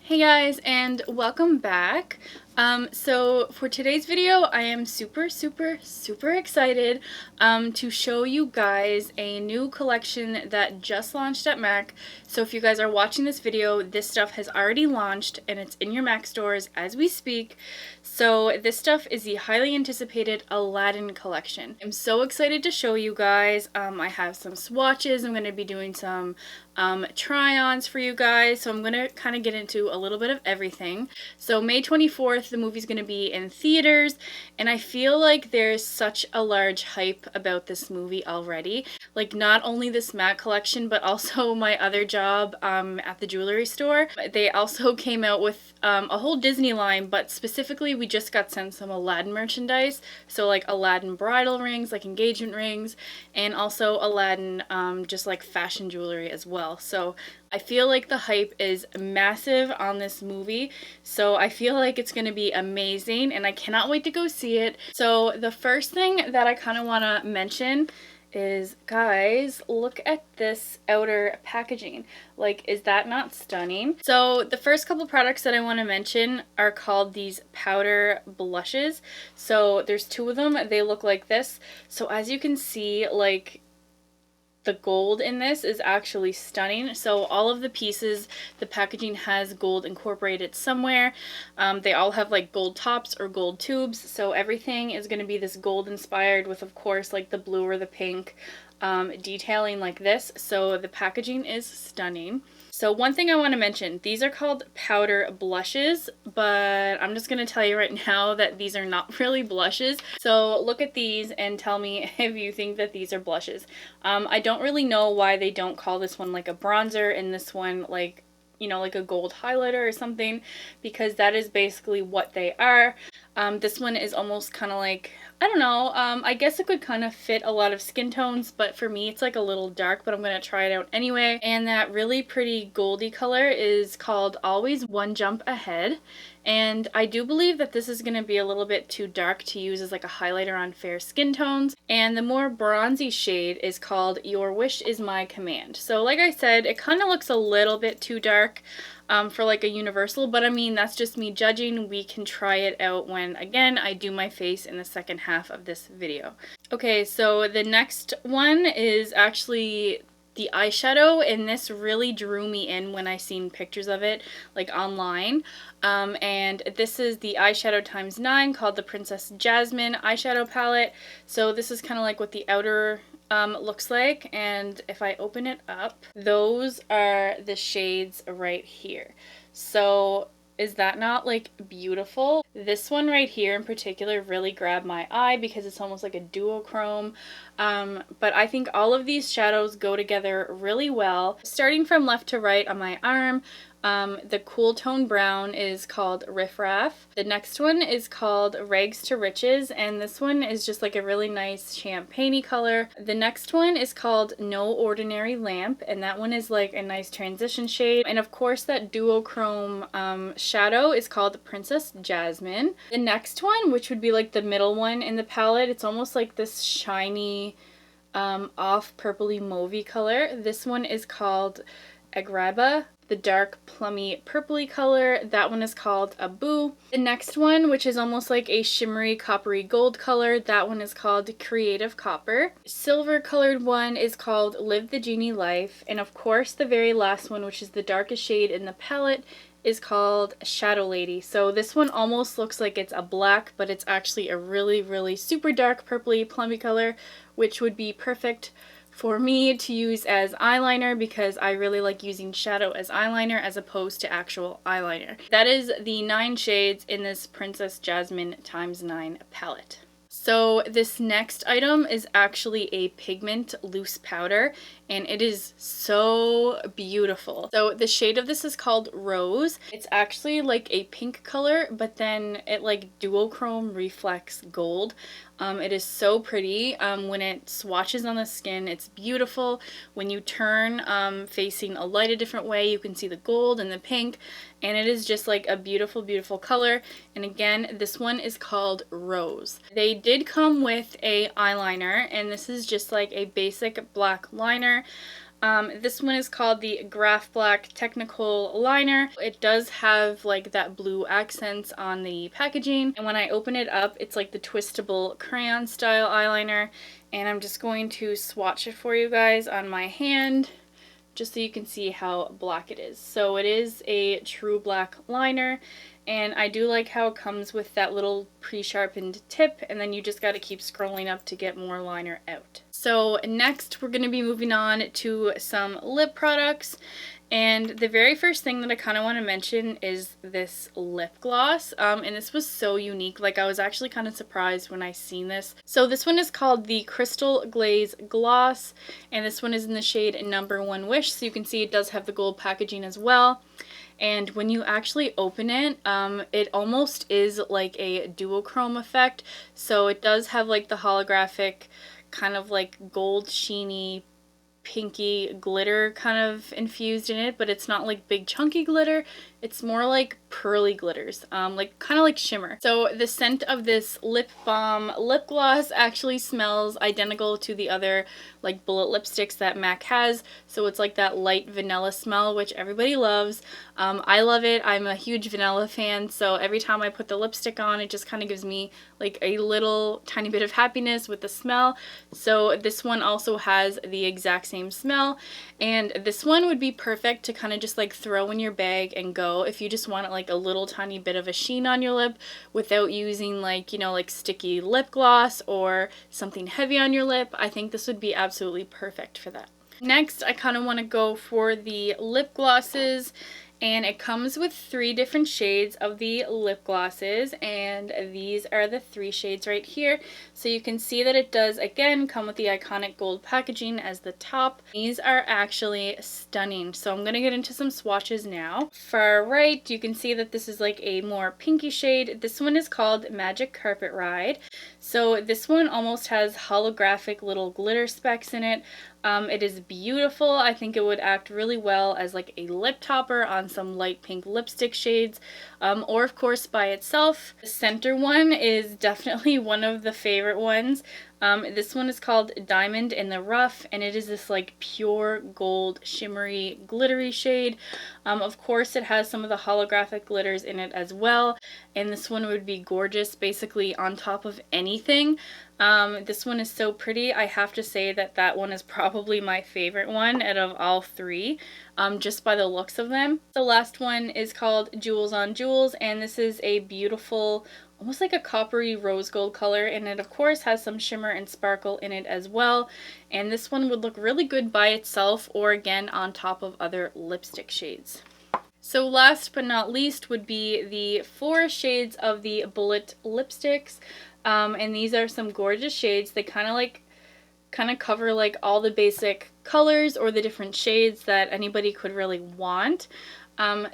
Hey guys, and welcome back. So for today's video, I am super excited to show you guys a new collection that just launched at MAC. So if you guys are watching this video, this stuff has already launched and it's in your MAC stores as we speak. So this stuff is the highly anticipated Aladdin collection. I'm so excited to show you guys. I have some swatches. I'm going to be doing some try-ons for you guys. So I'm going to kind of get into a little bit of everything. So May 24th, the movie's going to be in theaters, and I feel like there's such a large hype about this movie already. Like, not only this MAC collection, but also my other job at the jewelry store. They also came out with a whole Disney line, but specifically we just got sent some Aladdin merchandise. So like Aladdin bridal rings, like engagement rings, and also Aladdin just like fashion jewelry as well. So I feel like the hype is massive on this movie, so I feel like it's going to be amazing and I cannot wait to go see it. So the first thing that I kind of want to mention is, guys, look at this outer packaging. Like, is that not stunning? So the first couple products that I want to mention are called these powder blushes. So there's two of them. They look like this. So as you can see, like, the gold in this is actually stunning. So all of the pieces, the packaging has gold incorporated somewhere. They all have like gold tops or gold tubes. So everything is going to be this gold inspired with, of course, like the blue or the pink detailing like this. So the packaging is stunning. So one thing I want to mention, these are called powder blushes, but I'm just going to tell you right now that these are not really blushes. So look at these and tell me if you think that these are blushes. I don't really know why they don't call this one like a bronzer and this one like, you know, like a gold highlighter or something, because that is basically what they are. This one is almost kind of like, I don't know, I guess it could kind of fit a lot of skin tones, but for me it's like a little dark, but I'm going to try it out anyway. And that really pretty goldy color is called Always One Jump Ahead. And I do believe that this is going to be a little bit too dark to use as like a highlighter on fair skin tones. And the more bronzy shade is called Your Wish Is My Command. So like I said, it kind of looks a little bit too dark for like a universal, but I mean, that's just me judging. We can try it out when, again, I do my face in the second half of this video. Okay, so the next one is actually the eyeshadow, and this really drew me in when I seen pictures of it like online. And this is the eyeshadow ×9 called the Princess Jasmine eyeshadow palette. So this is kind of like what the outer looks like, and if I open it up, those are the shades right here. So is that not like beautiful? This one right here in particular really grabbed my eye because it's almost like a duochrome. But I think all of these shadows go together really well. Starting from left to right on my arm, the cool tone brown is called Riff Raff. The next one is called Rags to Riches, and this one is just like a really nice champagne-y color. The next one is called No Ordinary Lamp, and that one is like a nice transition shade. And of course that duochrome shadow is called Princess Jasmine. The next one, which would be like the middle one in the palette, it's almost like this shiny off purpley mauvey color. This one is called Agrabah. The dark plummy purpley color, that one is called Abu. The next one, which is almost like a shimmery coppery gold color, that one is called Creative Copper. Silver colored one is called Live the Genie Life. And of course the very last one, which is the darkest shade in the palette, is called Shadow Lady. So this one almost looks like it's a black, but it's actually a really super dark purpley plummy color, which would be perfect for me to use as eyeliner because I really like using shadow as eyeliner as opposed to actual eyeliner. That is the 9 shades in this Princess Jasmine ×9 palette. So this next item is actually a pigment loose powder, and it is so beautiful. So the shade of this is called Rose. It's actually like a pink color, but then it like duochrome reflects gold. It is so pretty. When it swatches on the skin, it's beautiful. When you turn facing a light a different way, you can see the gold and the pink, and it is just like a beautiful color. And again, this one is called Rose. They did come with a eyeliner, and this is just like a basic black liner. This one is called the Graph Black Technical Liner. It does have like that blue accents on the packaging, and when I open it up, it's like the twistable crayon style eyeliner, and I'm just going to swatch it for you guys on my hand just so you can see how black it is. So it is a true black liner, and I do like how it comes with that little pre-sharpened tip, and then you just got to keep scrolling up to get more liner out. So next we're going to be moving on to some lip products, and the very first thing that I kind of want to mention is this lip gloss, and this was so unique. Like, I was actually kind of surprised when I seen this. So this one is called the Crystal Glaze Gloss, and this one is in the shade Number One Wish, so you can see it does have the gold packaging as well. And when you actually open it, it almost is like a duochrome effect. So it does have like the holographic kind of like gold sheeny pinky glitter kind of infused in it, but it's not like big chunky glitter. It's more like pearly glitters, like kind of like shimmer. So the scent of this lip balm lip gloss actually smells identical to the other like bullet lipsticks that MAC has. So it's like that light vanilla smell, which everybody loves. I love it. I'm a huge vanilla fan, so every time I put the lipstick on, it just kind of gives me like a little tiny bit of happiness with the smell. So this one also has the exact same smell, and this one would be perfect to kind of just like throw in your bag and go if you just want like a little tiny bit of a sheen on your lip without using like, you know, like sticky lip gloss or something heavy on your lip. I think this would be absolutely perfect for that. Next, I kind of want to go for the lip glosses, and it comes with 3 different shades of the lip glosses, and these are the 3 shades right here. So you can see that it does again come with the iconic gold packaging as the top. These are actually stunning. So I'm going to get into some swatches now. Far right, you can see that this is like a more pinky shade. This one is called Magic Carpet Ride. So this one almost has holographic little glitter specks in it. It is beautiful. I think it would act really well as like a lip topper on some light pink lipstick shades, or of course by itself. The center one is definitely one of the favorite ones. This one is called Diamond in the Rough, and it is this like pure gold shimmery glittery shade. Of course it has some of the holographic glitters in it as well, and this one would be gorgeous basically on top of anything. This one is so pretty. I have to say that that one is probably my favorite one out of all 3, just by the looks of them. The last one is called Jewels on Jewels, and this is a beautiful, almost like a coppery rose gold color, and it of course has some shimmer and sparkle in it as well. And this one would look really good by itself or again on top of other lipstick shades. So last but not least would be the 4 shades of the Bullet lipsticks. And these are some gorgeous shades. They kind of cover like all the basic colors or the different shades that anybody could really want.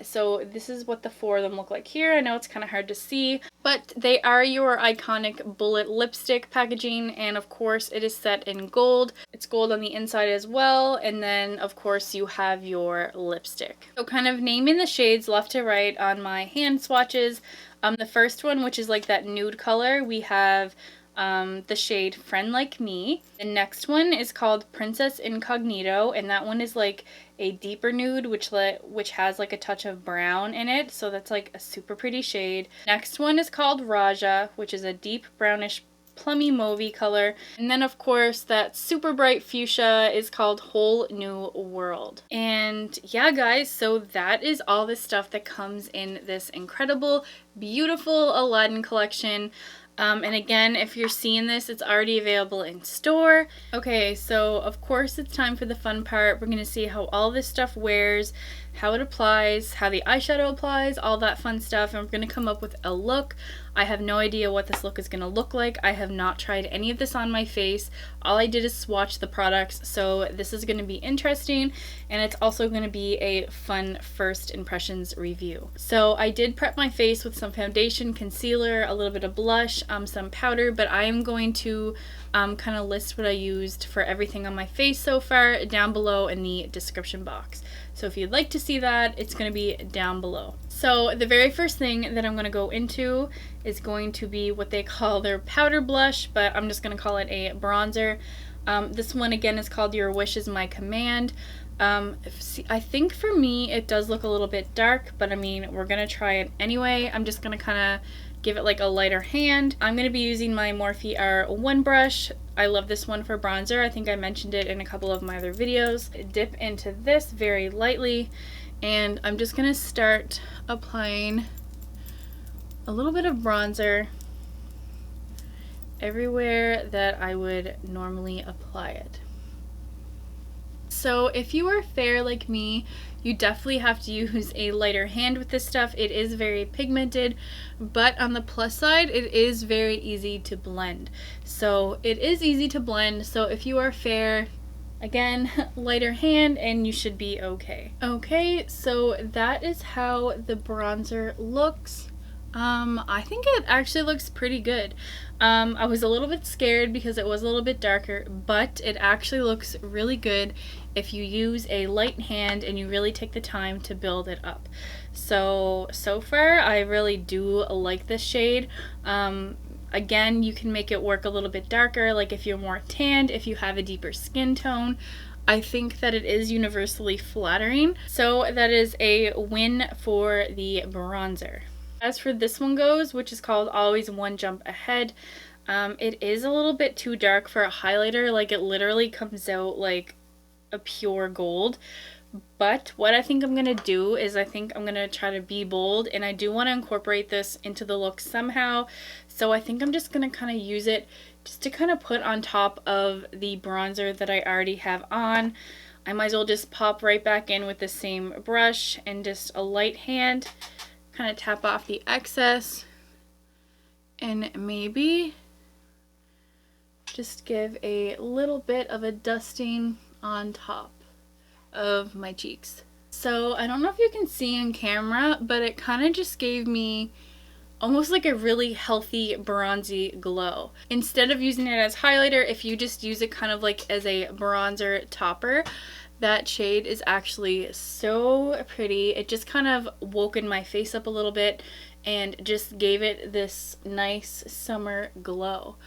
So this is what the 4 of them look like here. I know it's kind of hard to see, but they are your iconic Bullet lipstick packaging, and of course it is set in gold. It's gold on the inside as well, and then of course you have your lipstick. So kind of naming the shades left to right on my hand swatches. The first one, which is like that nude color, we have the shade Friend Like Me. The next one is called Princess Incognito, and that one is like a deeper nude which has like a touch of brown in it, so that's like a super pretty shade. Next one is called Raja, which is a deep brownish plummy mauvey color. And then of course that super bright fuchsia is called Whole New World. And yeah guys, so that is all the stuff that comes in this incredible, beautiful Aladdin collection. And again, if you're seeing this, it's already available in store. Okay, so of course it's time for the fun part. We're going to see how all this stuff wears, how it applies, how the eyeshadow applies, all that fun stuff, and we're going to come up with a look. I have no idea what this look is going to look like. I have not tried any of this on my face. All I did is swatch the products, so this is going to be interesting, and it's also going to be a fun first impressions review. So I did prep my face with some foundation, concealer, a little bit of blush, some powder, but I am going to kind of list what I used for everything on my face so far down below in the description box. So if you'd like to see that, it's going to be down below. So the very first thing that I'm going to go into is going to be what they call their powder blush, but I'm just going to call it a bronzer. This one again is called Your Wish Is My Command. I think for me it does look a little bit dark, but I mean, we're gonna try it anyway. I'm just gonna kind of give it like a lighter hand. I'm gonna be using my Morphe R1 brush. I love this one for bronzer. I think I mentioned it in a couple of my other videos. Dip into this very lightly, and I'm just gonna start applying a little bit of bronzer everywhere that I would normally apply it. So if you are fair like me, you definitely have to use a lighter hand with this stuff. It is very pigmented, but on the plus side, it is very easy to blend. So it is easy to blend, so if you are fair, again, lighter hand and you should be okay. Okay, so that is how the bronzer looks. I think it actually looks pretty good. I was a little bit scared because it was a little bit darker, but it actually looks really good if you use a light hand and you really take the time to build it up. So far I really do like this shade. Again, you can make it work a little bit darker, like if you're more tanned, if you have a deeper skin tone. I think that it is universally flattering. So that is a win for the bronzer. As for this one goes, which is called Always One Jump Ahead, it is a little bit too dark for a highlighter. Like, it literally comes out like a pure gold. But what I think I'm going to do is I think I'm going to try to be bold, and I do want to incorporate this into the look somehow. So I think I'm just going to kind of use it just to kind of put on top of the bronzer that I already have on. I might as well just pop right back in with the same brush and just a light hand. Kind of tap off the excess and maybe just give a little bit of a dusting on top of my cheeks. So I don't know if you can see in camera, but it kind of just gave me almost like a really healthy bronzy glow. Instead of using it as highlighter, if you just use it kind of like as a bronzer topper, that shade is actually so pretty. It just kind of woken my face up a little bit and just gave it this nice summer glow.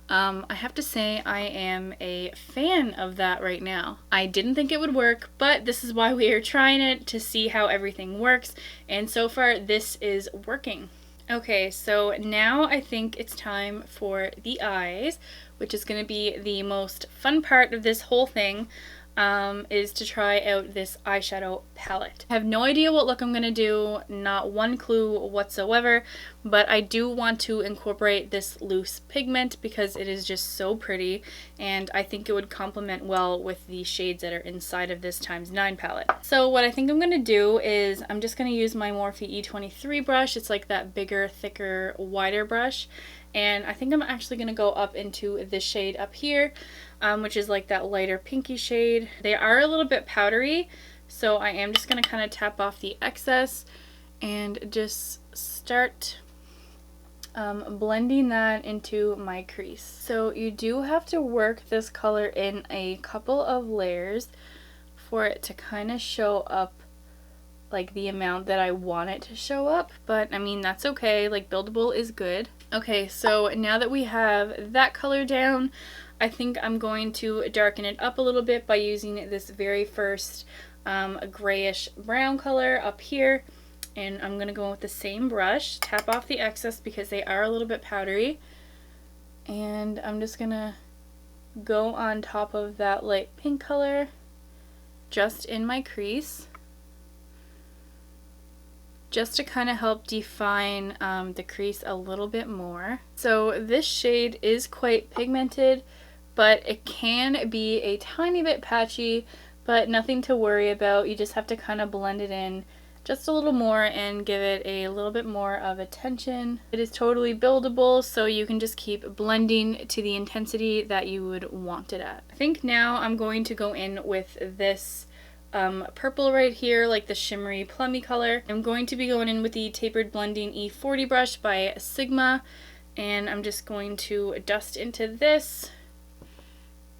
I have to say I am a fan of that right now. I didn't think it would work, but this is why we are trying it, to see how everything works, and so far this is working. Okay, so now I think it's time for the eyes, which is going to be the most fun part of this whole thing. Is to try out this eyeshadow palette. I have no idea what look I'm going to do, not one clue whatsoever, but I do want to incorporate this loose pigment because it is just so pretty, and I think it would complement well with the shades that are inside of this ×9 palette. So what I think I'm going to do is I'm just going to use my Morphe E23 brush. It's like that bigger, thicker, wider brush, and I think I'm actually going to go up into this shade up here, which is like that lighter pinky shade. They are a little bit powdery, so I am just going to kind of tap off the excess and just start blending that into my crease. So you do have to work this color in a couple of layers for it to kind of show up like the amount that I want it to show up, but I mean, that's okay. Like, buildable is good. Okay, so now that we have that color down, I think I'm going to darken it up a little bit by using this very first grayish brown color up here, and I'm gonna go with the same brush, tap off the excess because they are a little bit powdery, and I'm just gonna go on top of that light pink color just in my crease, just to kind of help define the crease a little bit more. So this shade is quite pigmented, but it can be a tiny bit patchy, but nothing to worry about. You just have to kind of blend it in just a little more and give it a little bit more of attention. It is totally buildable, so you can just keep blending to the intensity that you would want it at. I think now I'm going to go in with this purple right here, like the shimmery plummy color. I'm going to be going in with the Tapered Blending E40 brush by Sigma, and I'm just going to dust into this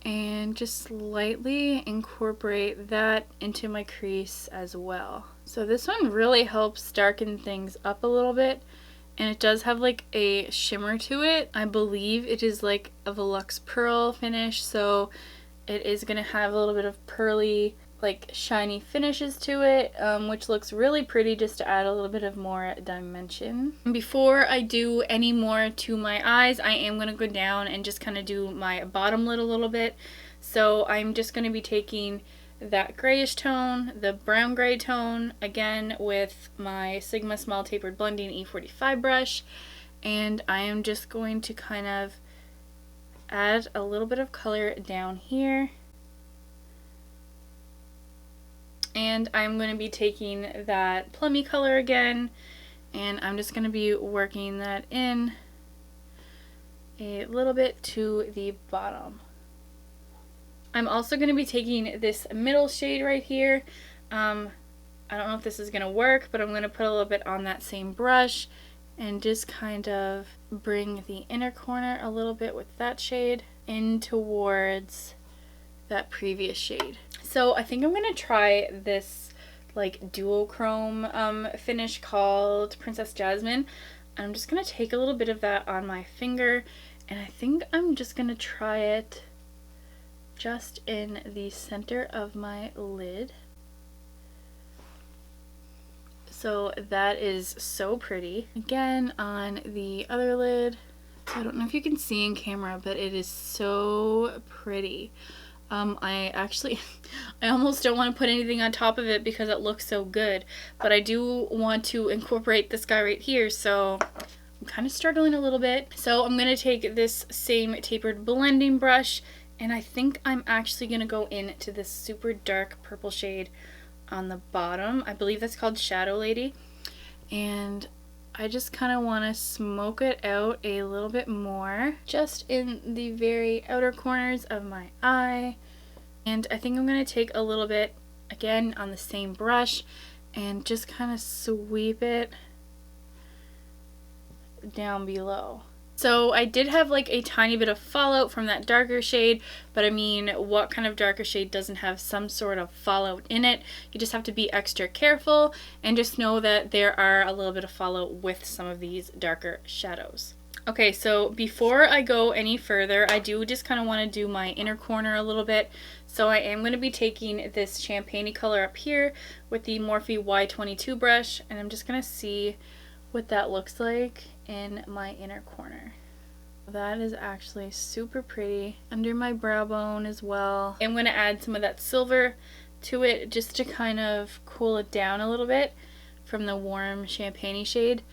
and just lightly incorporate that into my crease as well. So this one really helps darken things up a little bit, and it does have like a shimmer to it. I believe it is like a Volux Pearl finish, so it is going to have a little bit of pearly like shiny finishes to it, which looks really pretty just to add a little bit of more dimension. Before I do any more to my eyes, I am going to go down and just kind of do my bottom lid a little bit. So I'm just going to be taking that grayish tone, the brown gray tone, again with my Sigma Small Tapered Blending E45 brush, and I am just going to kind of add a little bit of color down here. And I'm going to be taking that plummy color again, and I'm just going to be working that in a little bit to the bottom. I'm also going to be taking this middle shade right here. I don't know if this is going to work, but I'm going to put a little bit on that same brush and just kind of bring the inner corner a little bit with that shade in towards that previous shade. So I think I'm gonna try this like duochrome finish called Princess Jasmine. I'm just gonna take a little bit of that on my finger, and I think I'm just gonna try it just in the center of my lid. So that is so pretty. Again on the other lid. So I don't know if you can see in camera, but it is so pretty. I almost don't want to put anything on top of it because it looks so good, but I do want to incorporate this guy right here, so I'm kind of struggling a little bit. So I'm going to take this same tapered blending brush, and I think I'm actually going to go into this super dark purple shade on the bottom. I believe that's called Shadow Lady, and I just kind of want to smoke it out a little bit more, just in the very outer corners of my eye. And I think I'm going to take a little bit, again, on the same brush, and just kind of sweep it down below. So I did have like a tiny bit of fallout from that darker shade, but I mean, what kind of darker shade doesn't have some sort of fallout in it? You just have to be extra careful and just know that there are a little bit of fallout with some of these darker shadows. Okay, so before I go any further, I do just kind of want to do my inner corner a little bit. So I am going to be taking this champagne color up here with the Morphe Y22 brush, and I'm just going to see what that looks like in my inner corner. That is actually super pretty. Under my brow bone as well. I'm going to add some of that silver to it just to kind of cool it down a little bit from the warm champagne shade.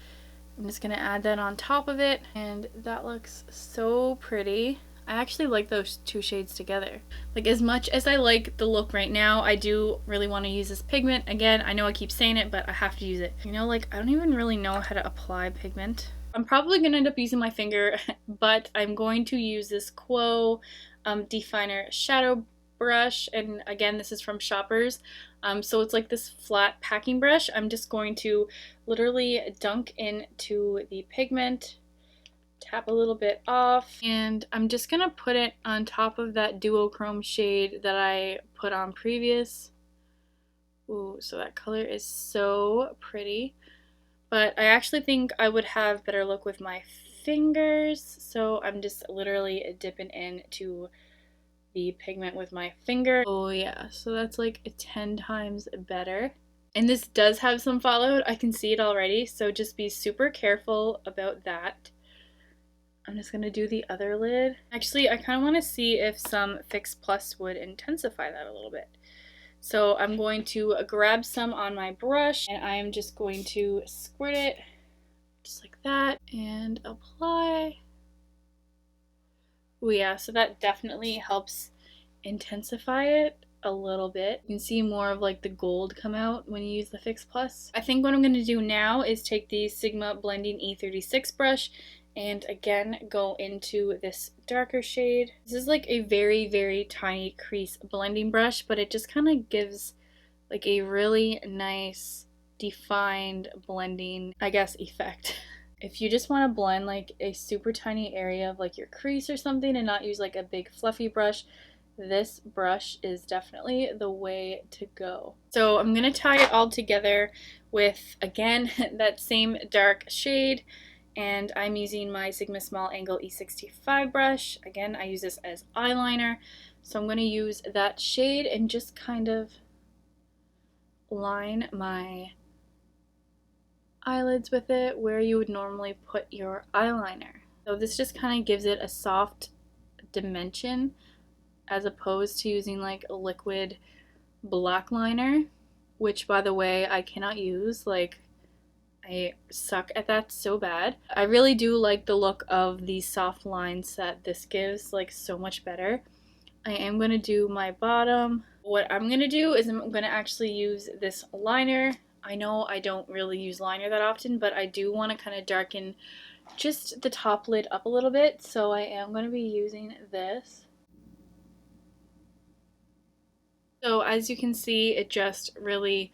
I'm just going to add that on top of it, and that looks so pretty. I actually like those two shades together. Like, as much as I like the look right now, I do really want to use this pigment. Again, I know I keep saying it, but I have to use it. You know, like, I don't even really know how to apply pigment. I'm probably going to end up using my finger, but I'm going to use this Quo Definer Shadow brush, and again, this is from Shoppers. So it's like this flat packing brush. I'm just going to literally dunk into the pigment, tap a little bit off, and I'm just gonna put it on top of that duochrome shade that I put on previous. Ooh, so that color is so pretty. But I actually think I would have better luck with my fingers, so I'm just literally dipping into the pigment with my finger. Oh yeah, so that's like 10 times better. And this does have some fallout, I can see it already, so just be super careful about that. I'm just gonna do the other lid. Actually, I kind of want to see if some Fix Plus would intensify that a little bit. So I'm going to grab some on my brush, and I am just going to squirt it just like that and apply. Oh yeah, so that definitely helps intensify it a little bit. You can see more of like the gold come out when you use the Fix Plus. I think what I'm going to do now is take the Sigma Blending E36 brush and again go into this darker shade. This is like a very, very tiny crease blending brush, but it just kind of gives like a really nice defined blending, I guess, effect. If you just want to blend like a super tiny area of like your crease or something and not use like a big fluffy brush, this brush is definitely the way to go. So I'm going to tie it all together with, again, that same dark shade, and I'm using my Sigma Small Angle E65 brush. Again, I use this as eyeliner, so I'm going to use that shade and just kind of line my eyelids with it where you would normally put your eyeliner. So this just kind of gives it a soft dimension as opposed to using like a liquid black liner, which by the way I cannot use. Like, I suck at that so bad. I really do like the look of these soft lines that this gives, like, so much better. I am going to do my bottom. What I'm going to do is I'm going to actually use this liner. I know I don't really use liner that often, but I do want to kind of darken just the top lid up a little bit, so I am going to be using this. So as you can see, it just really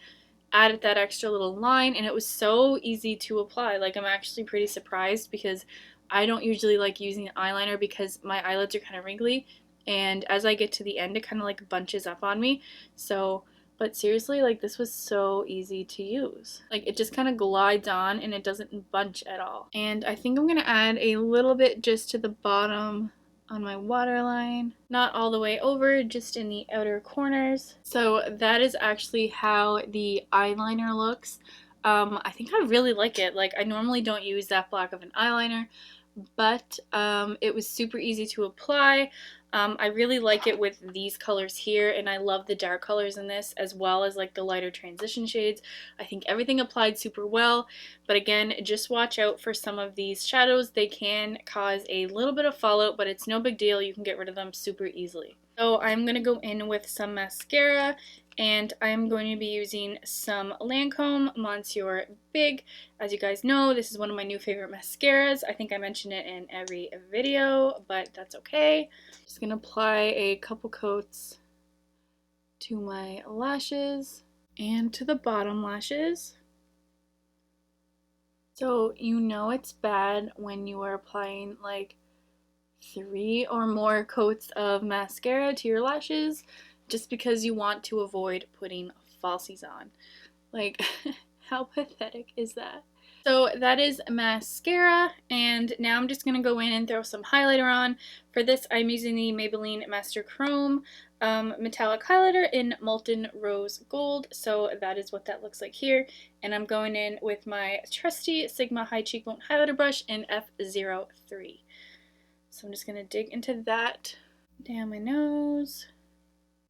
added that extra little line, and it was so easy to apply. Like, I'm actually pretty surprised because I don't usually like using eyeliner because my eyelids are kind of wrinkly, and as I get to the end it kind of like bunches up on me. So, but seriously, like, this was so easy to use. Like, it just kind of glides on and it doesn't bunch at all. And I think I'm gonna add a little bit just to the bottom on my waterline, not all the way over, just in the outer corners. So that is actually how the eyeliner looks. I think I really like it. Like, I normally don't use that black of an eyeliner, but it was super easy to apply. I really like it with these colors here, and I love the dark colors in this as well as like the lighter transition shades. I think everything applied super well, but again, just watch out for some of these shadows. They can cause a little bit of fallout, but it's no big deal. You can get rid of them super easily. So I'm going to go in with some mascara, and I'm going to be using some Lancome Monsieur Big. As you guys know, this is one of my new favorite mascaras. I think I mention it in every video, but that's okay. Just gonna apply a couple coats to my lashes and to the bottom lashes. So you know it's bad when you are applying like 3 or more coats of mascara to your lashes just because you want to avoid putting falsies on. Like, how pathetic is that? So that is mascara, and now I'm just going to go in and throw some highlighter on. For this, I'm using the Maybelline Master Chrome metallic highlighter in Molten Rose Gold. So that is what that looks like here. And I'm going in with my trusty Sigma High Cheekbone Highlighter Brush in F03. So I'm just going to dig into that down my nose.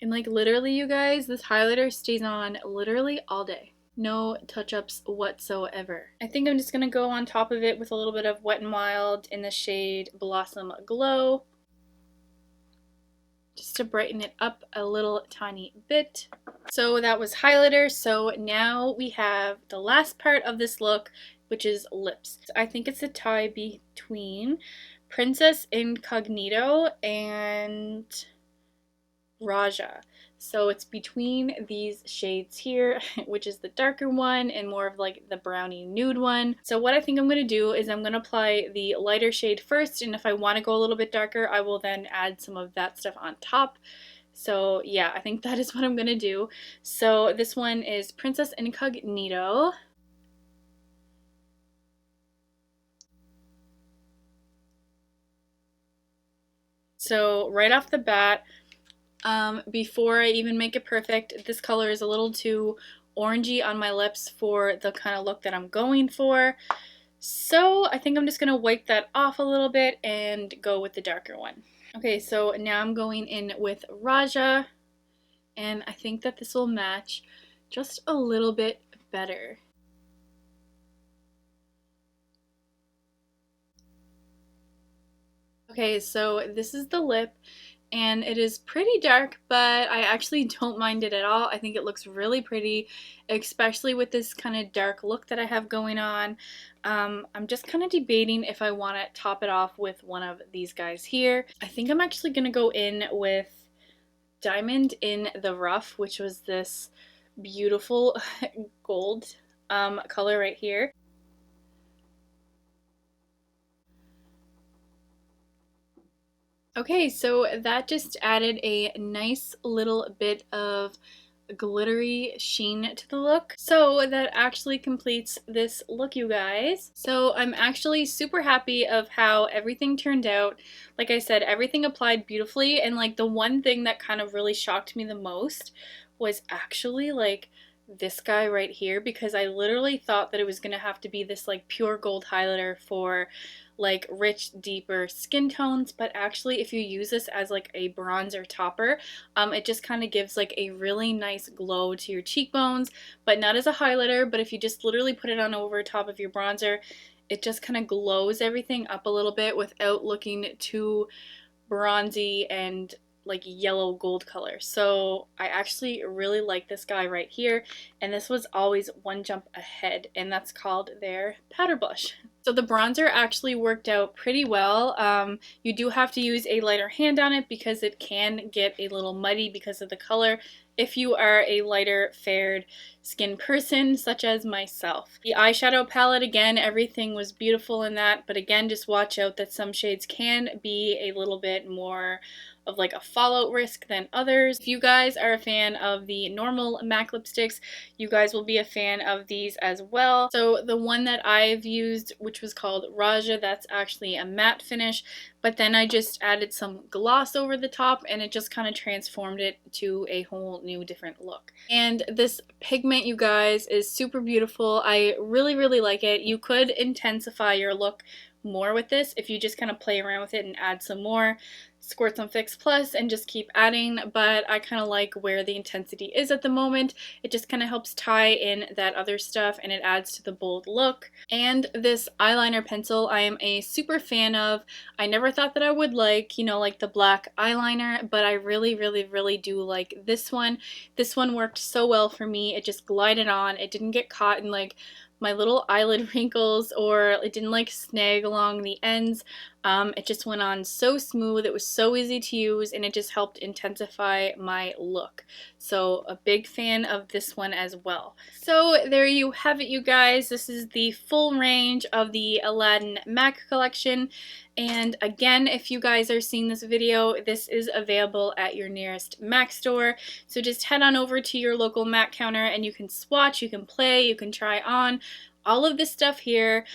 And like, literally, you guys, this highlighter stays on literally all day. No touch-ups whatsoever. I think I'm just going to go on top of it with a little bit of Wet n Wild in the shade Blossom Glow, just to brighten it up a little tiny bit. So that was highlighter. So now we have the last part of this look, which is lips. I think it's a tie between Princess Incognito and Raja. So it's between these shades here, which is the darker one and more of like the brownie nude one. So what I think I'm going to do is I'm going to apply the lighter shade first, and if I want to go a little bit darker, I will then add some of that stuff on top. So yeah, I think that is what I'm going to do. So this one is Princess Incognito. So right off the bat, before I even make it perfect, this color is a little too orangey on my lips for the kind of look that I'm going for. So I think I'm just going to wipe that off a little bit and go with the darker one. Okay, so now I'm going in with Raja, and I think that this will match just a little bit better. Okay, so this is the lip, and it is pretty dark, but I actually don't mind it at all. I think it looks really pretty, especially with this kind of dark look that I have going on. I'm just kind of debating if I want to top it off with one of these guys here. I think I'm actually going to go in with Diamond in the Rough, which was this beautiful gold color right here. Okay, so that just added a nice little bit of glittery sheen to the look. So that actually completes this look, you guys. So I'm actually super happy of how everything turned out. Like I said, everything applied beautifully, and like the one thing that kind of really shocked me the most was actually like this guy right here, because I literally thought that it was gonna have to be this like pure gold highlighter for like rich, deeper skin tones, but actually if you use this as like a bronzer topper, it just kind of gives like a really nice glow to your cheekbones, but not as a highlighter. But if you just literally put it on over top of your bronzer, it just kind of glows everything up a little bit without looking too bronzy and like yellow gold color. So I actually really like this guy right here, and this was always one jump ahead, and that's called their powder blush. So the bronzer actually worked out pretty well. You do have to use a lighter hand on it because it can get a little muddy because of the color if you are a lighter faired skin person such as myself. The eyeshadow palette, again, everything was beautiful in that, but again, just watch out that some shades can be a little bit more of like a fallout risk than others. If you guys are a fan of the normal MAC lipsticks, you guys will be a fan of these as well. So the one that I've used, which was called Raja, that's actually a matte finish, but then I just added some gloss over the top and it just kind of transformed it to a whole new different look. And this pigment, you guys, is super beautiful. I really, really like it. You could intensify your look more with this if you just kind of play around with it and add some more, squirt some Fix Plus and just keep adding, but I kind of like where the intensity is at the moment. It just kind of helps tie in that other stuff and it adds to the bold look. And this eyeliner pencil I am a super fan of. I never thought that I would like, you know, like the black eyeliner, but I really, really, really do like this one. This one worked so well for me. It just glided on. It didn't get caught in like my little eyelid wrinkles, or it didn't like snag along the ends. It just went on so smooth. It was so easy to use, and it just helped intensify my look. So a big fan of this one as well. So there you have it, you guys. This is the full range of the Aladdin MAC collection. And again, if you guys are seeing this video, this is available at your nearest MAC store. So just head on over to your local MAC counter and you can swatch, you can play, you can try on all of this stuff here.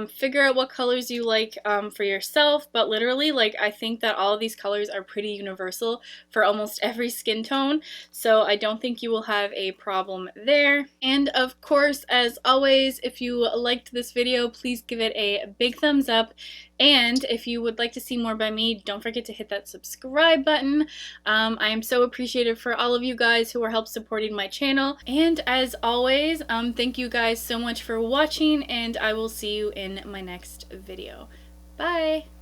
Figure out what colors you like for yourself, but literally, like, I think that all of these colors are pretty universal for almost every skin tone, so I don't think you will have a problem there. And of course, as always, if you liked this video, please give it a big thumbs up, and if you would like to see more by me, don't forget to hit that subscribe button. I am so appreciative for all of you guys who are help supporting my channel, and as always, thank you guys so much for watching, and I will see you in my next video. Bye!